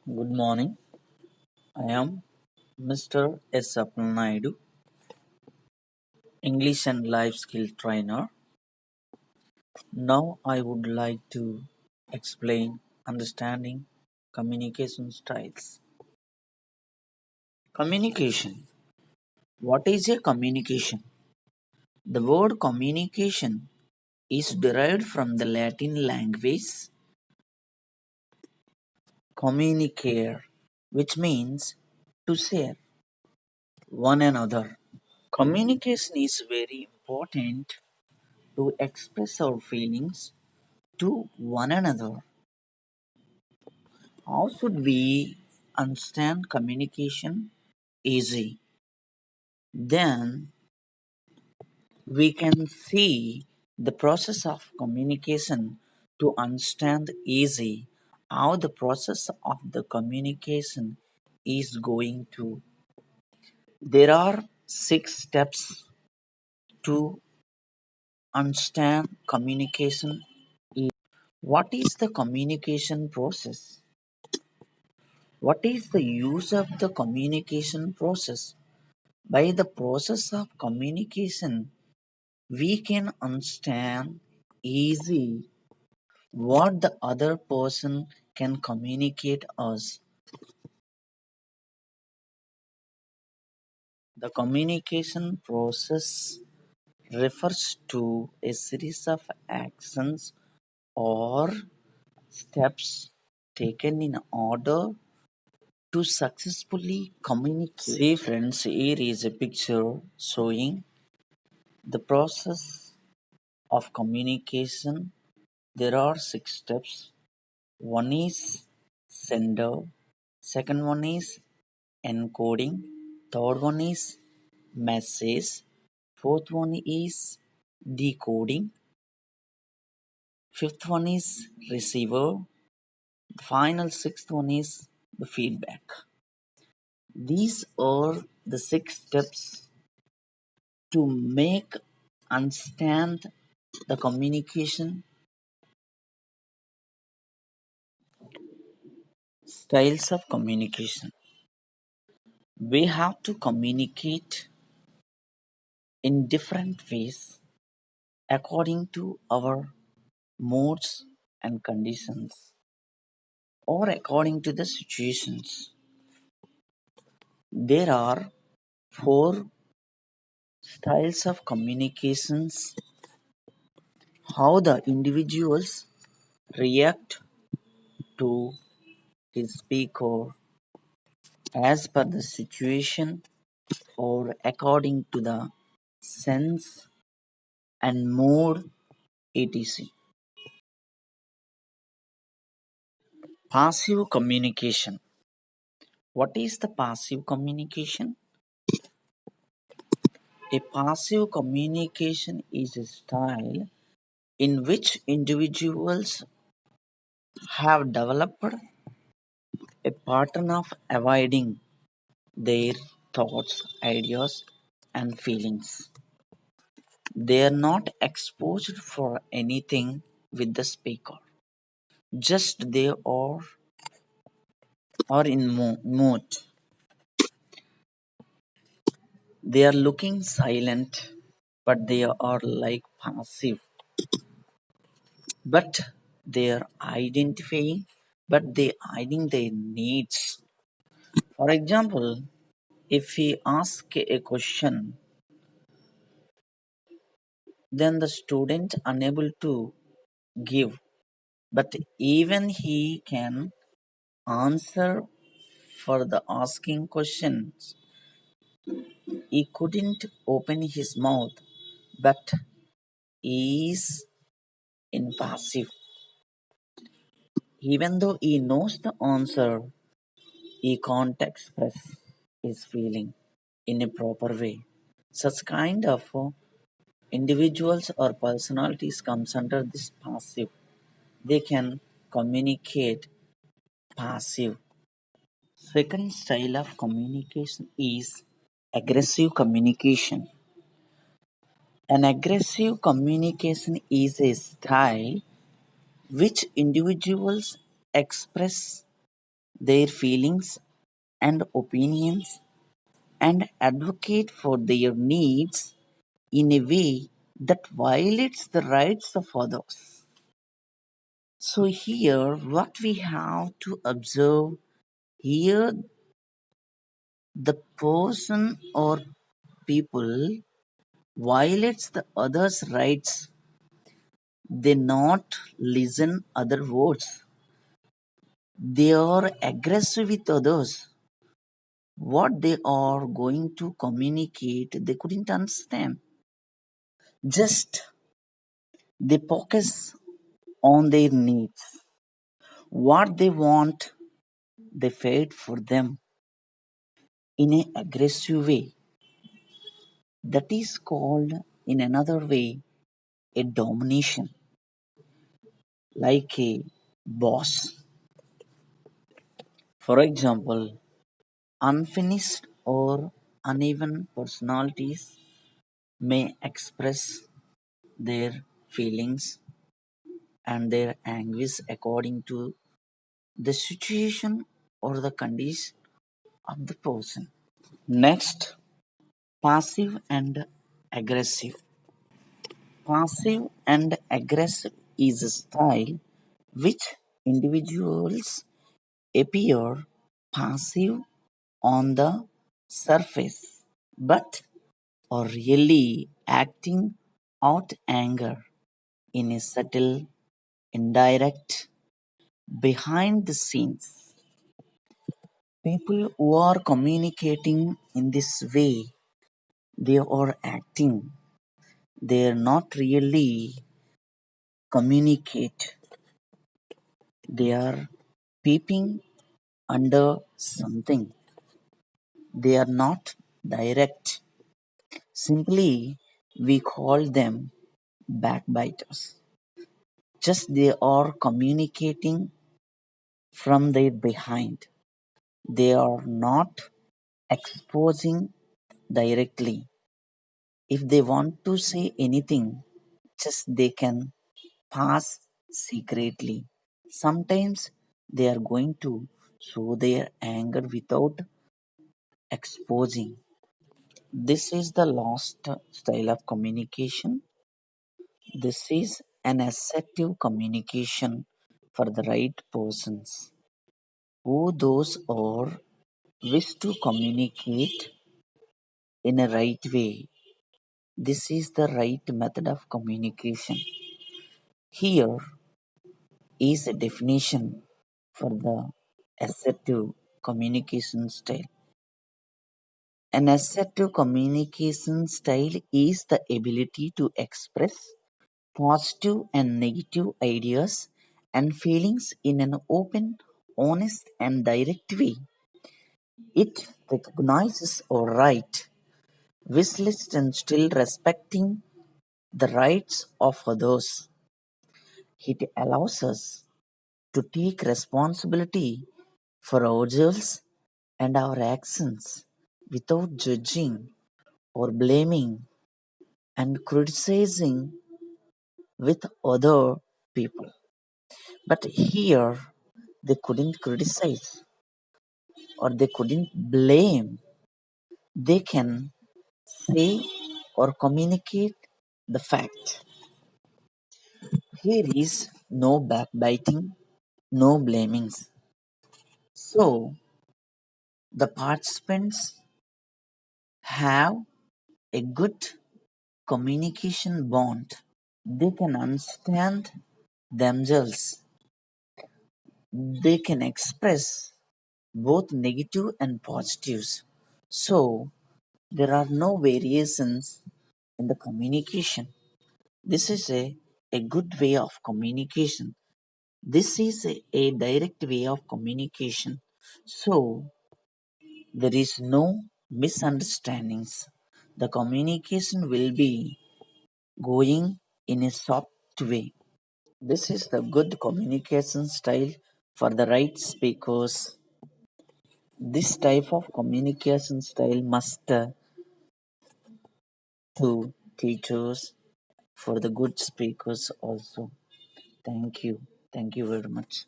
Good morning. I am Mr. S.Appala, English and Life Skill Trainer. Now I would like to explain understanding communication styles. Communication. What is a communication? The word communication is derived from the Latin language communicare, which means to share one another. Communication is very important to express our feelings to one another. How should we understand communication? Easy. Then we can see the process of communication to understand easy how the process of the communication is going to. There are 6 steps to understand communication. What is the communication process? What is the use of the communication process? By the process of communication, we can understand easy what the other person can communicate us. The communication process refers to a series of actions or steps taken in order to successfully communicate. See friends, here is a picture showing the process of communication. There are 6 steps. One is sender, second one is encoding, third one is message, fourth one is decoding, fifth one is receiver, the final sixth one is the feedback. These are the 6 steps to make understand the communication styles of communication. We have to communicate in different ways according to our moods and conditions or according to the situations. There are 4 styles of communications. How the individuals react to his speaker as per the situation or according to the sense and mood etc. Passive communication. What is the passive communication? A passive communication is a style in which individuals have developed a pattern of avoiding their thoughts, ideas, and feelings. They are not exposed for anything with the speaker. Just they are in mood. They are looking silent, but they are like passive. But they are identifying, but they hiding their needs. For example, if we ask a question, then the student unable to give, but even he can answer for the asking questions. He couldn't open his mouth, but he is impassive. Even though he knows the answer, he can't express his feeling in a proper way. Such kind of individuals or personalities comes under this passive. They can communicate passive. Second style of communication is aggressive communication. An aggressive communication is a style which individuals express their feelings and opinions and advocate for their needs in a way that violates the rights of others. So, here, what we have to observe here, the person or people violates the other's rights. They not listen other words. They are aggressive with others. What they are going to communicate, they couldn't understand. Just they focus on their needs. What they want, they fight for them in an aggressive way. That is called, in another way, a domination, like a boss. For example, unfinished or uneven personalities may express their feelings and their anguish according to the situation or the condition of the person. Next, passive and aggressive. Passive and aggressive is a style which individuals appear passive on the surface but are really acting out anger in a subtle, indirect, behind the scenes. People who are communicating in this way, they are acting. They are not really communicate. They are peeping under something. They are not direct. Simply, we call them backbiters. Just they are communicating from their behind. They are not exposing directly. If they want to say anything, just they can pass secretly. Sometimes they are going to show their anger without exposing. This is the last style of communication. This is an assertive communication for the right persons who those are wish to communicate in a right way. This is the right method of communication. Here is a definition for the assertive communication style. An assertive communication style is the ability to express positive and negative ideas and feelings in an open, honest, and direct way. It recognizes our right, wishes, and still respecting the rights of others. It allows us to take responsibility for ourselves and our actions without judging or blaming and criticizing with other people. But here they couldn't criticize or they couldn't blame. They can say or communicate the fact. Here is no backbiting, no blamings. So the participants have a good communication bond. They can understand themselves. They can express both negative and positives. So there are no variations in the communication. This is a good way of communication. This is a direct way of communication. So there is no misunderstandings. The communication will be going in a soft way. This is the good communication style for the right speakers. This type of communication style must to teachers for the good speakers also. Thank you. Thank you very much.